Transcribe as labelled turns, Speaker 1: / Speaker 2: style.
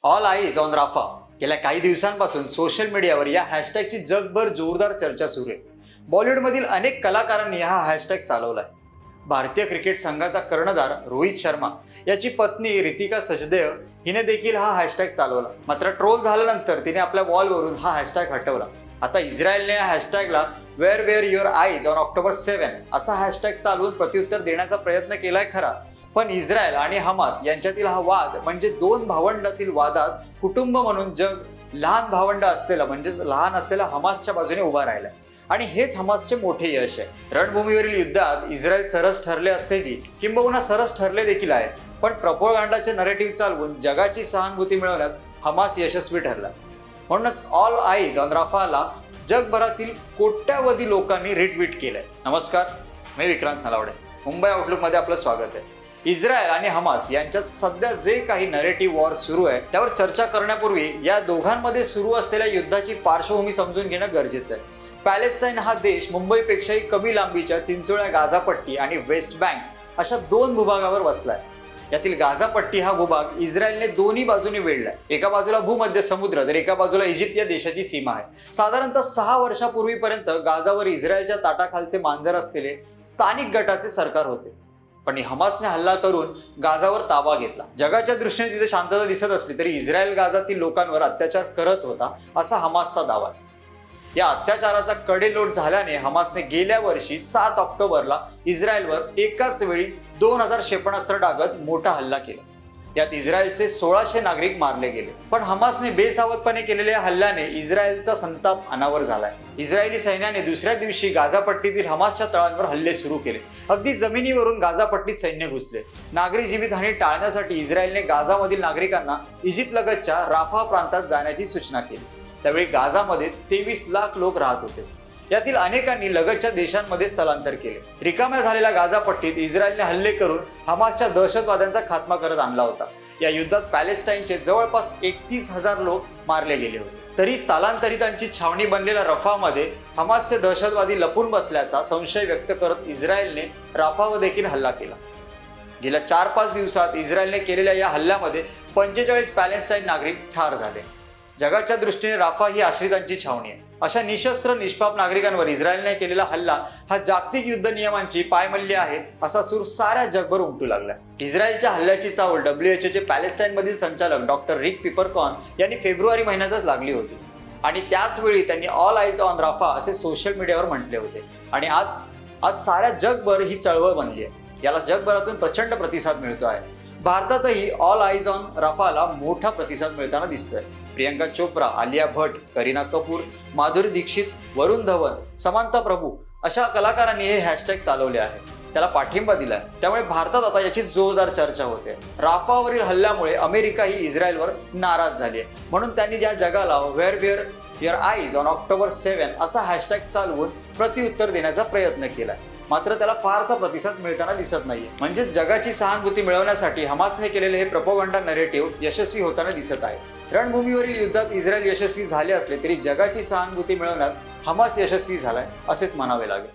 Speaker 1: All eyes on Rafa. गेल्या काही दिवसांपासून सोशल मीडियावर या हॅशटॅगची जगभर जोरदार चर्चा सुरू आहे. बॉलिवूडमधील अनेक कलाकारांनी हा हॅशटॅग चालवलाय. भारतीय क्रिकेट संघाचा कर्णधार रोहित शर्मा याची पत्नी रितिका सजदेव हिने देखील हा हॅशटॅग चालवला. मात्र ट्रोल झाल्यानंतर तिने आपल्या वॉलवरून हा हॅशटॅग हटवला. आता इस्रायलने या हॅशटॅगला where wear your eyes on October 7 असा हॅशटॅग चालवून प्रत्युत्तर देण्याचा प्रयत्न केलाय खरा, पण इस्रायल आणि हमास यांच्यातील हा वाद म्हणजे दोन भावंडातील वादात कुटुंब म्हणून जग लहान भावंड असलेला म्हणजेच लहान असलेला हमासच्या बाजूने उभा राहिलाय. आणि हेच हमासचे मोठे यश आहे. रणभूमीवरील युद्धात इस्रायल सरस ठरले असलेली किंबहुना सरस ठरले देखील आहे, पण प्रोपोगंडाचे नरेटिव्ह चालवून जगाची सहानुभूती मिळवण्यात हमास यशस्वी ठरला. म्हणूनच ऑल आईज ऑन राफाला जगभरातील कोट्यावधी लोकांनी रिट्वीट केलंय. नमस्कार, मी विक्रांत नलावडे. मुंबई आउटलुकमध्ये आपलं स्वागत आहे. इस्रायल आणि हमास यांच्यात सध्या जे काही नरेटिव्ह वॉर सुरू आहे त्यावर चर्चा करण्यापूर्वी या दोघांमध्ये सुरू असलेल्या युद्धाची पार्श्वभूमी समजून घेणं गरजेचं आहे. पॅलेस्टाईन हा देश मुंबईपेक्षाही कमी लांबीच्या चिंचोळ्या गाझापट्टी आणि वेस्ट बँक अशा दोन भूभागावर वसलाय. यातील गाझापट्टी हा भूभाग इस्रायलने दोन्ही बाजूने वेढलाय. एका बाजूला भूमध्य समुद्र तर एका बाजूला इजिप्त या देशाची सीमा आहे. साधारणतः 6 वर्षापूर्वीपर्यंत गाझावर इस्रायलच्या ताटाखालचे मांजर असलेले स्थानिक गटाचे सरकार होते, पण हमासने हल्ला करून गाझावर ताबा घेतला. जगाच्या दृष्टीने तिथे शांतता दिसत असली तरी इस्रायल गाझातील लोकांवर अत्याचार करत होता असा हमासचा दावा आहे. या अत्याचाराचा कडेलोट झाल्याने हमासने गेल्या वर्षी 7 ऑक्टोबरला इस्रायलवर एकाच वेळी 2000 क्षेपणास्त्र डागत मोठा हल्ला केला. यात इस्रायलचे 1600 नागरिक मारले गेले. पण हमासने बेसावधपणे केलेल्या हल्ल्याने इस्रायलचा संताप अनावर झालाय. इस्रायली सैन्याने दुसऱ्या दिवशी गाझापट्टीतील हमासच्या तळांवर हल्ले सुरू केले. अगदी जमिनीवरून गाझापट्टीत सैन्य घुसले. नागरी जीवितहानी टाळण्यासाठी इस्रायलने गाझामधील नागरिकांना इजिप्तलगतच्या राफा प्रांतात जाण्याची सूचना केली. त्यावेळी गाझामध्ये 23 लाख लोक राहत होते. यातील अनेकांनी लगतच्या देशांमध्ये स्थलांतर केले. रिकाम्या झालेल्या गाझापट्टीत इस्रायलने हल्ले करून हमासच्या दहशतवाद्यांचा खात्मा करत आणला होता. या युद्धात पॅलेस्टाईनचे जवळपास 31,000 लोक मारले गेले होते. तरी स्थलांतरितांची छावणी बनलेल्या रफामध्ये हमासचे दहशतवादी लपून बसल्याचा संशय व्यक्त करत इस्रायलने राफावर देखील हल्ला केला. गेल्या 4-5 दिवसात इस्रायलने केलेल्या या हल्ल्यामध्ये 45 पॅलेस्टाईन नागरिक ठार झाले. जगाच्या दृष्टीने राफा ही आश्रितांची छावणी आहे. अशा निशस्त्र निष्पाप नागरिकांवर इस्रायलने केलेला हल्ला हा जागतिक युद्ध नियमांची पायमल्ली आहे असा सूर साऱ्या जगभर उमटू लागला. इस्रायलच्या हल्ल्याची चावल WHO पॅलेस्टाईन मधील संचालक डॉक्टर रिक पिपरकॉर्न यांनी फेब्रुवारी महिन्यातच लागली होती आणि त्याच वेळी त्यांनी ऑल आईज ऑन राफा असे सोशल मीडियावर म्हटले होते. आणि आज साऱ्या जगभर ही चळवळ बनली आहे. याला जगभरातून प्रचंड प्रतिसाद मिळतो आहे. भारतातही ऑल आईज ऑन राफाला मोठा प्रतिसाद मिळताना दिसतोय. प्रियंका चोप्रा, आलिया भट्ट, करीना कपूर, माधुरी दीक्षित, वरुण धवन, समांता प्रभू अशा कलाकारांनी हे हॅशटॅग चालवले आहे, त्याला पाठिंबा दिलाय. त्यामुळे भारतात आता याची जोरदार चर्चा होते. राफावरील हल्ल्यामुळे अमेरिका ही इस्रायलवर नाराज झाली आहे. म्हणून त्यांनी ज्या जगाला wear wear your eyes on October 7 असा हॅशटॅग चालवून प्रत्युत्तर देण्याचा प्रयत्न केलाय. मात्र त्याला फारसा प्रतिसाद मिळताना दिसत नाहीये. म्हणजेच जगाची सहानुभूती मिळवण्यासाठी हमासने केलेले हे प्रोपोगंडा नरेटिव्ह यशस्वी होताना दिसत आहे. रणभूमीवरील युद्धात इस्रायल यशस्वी झाले असले तरी जगाची सहानुभूती मिळवण्यात हमास यशस्वी झालाय असेच म्हणावे लागेल.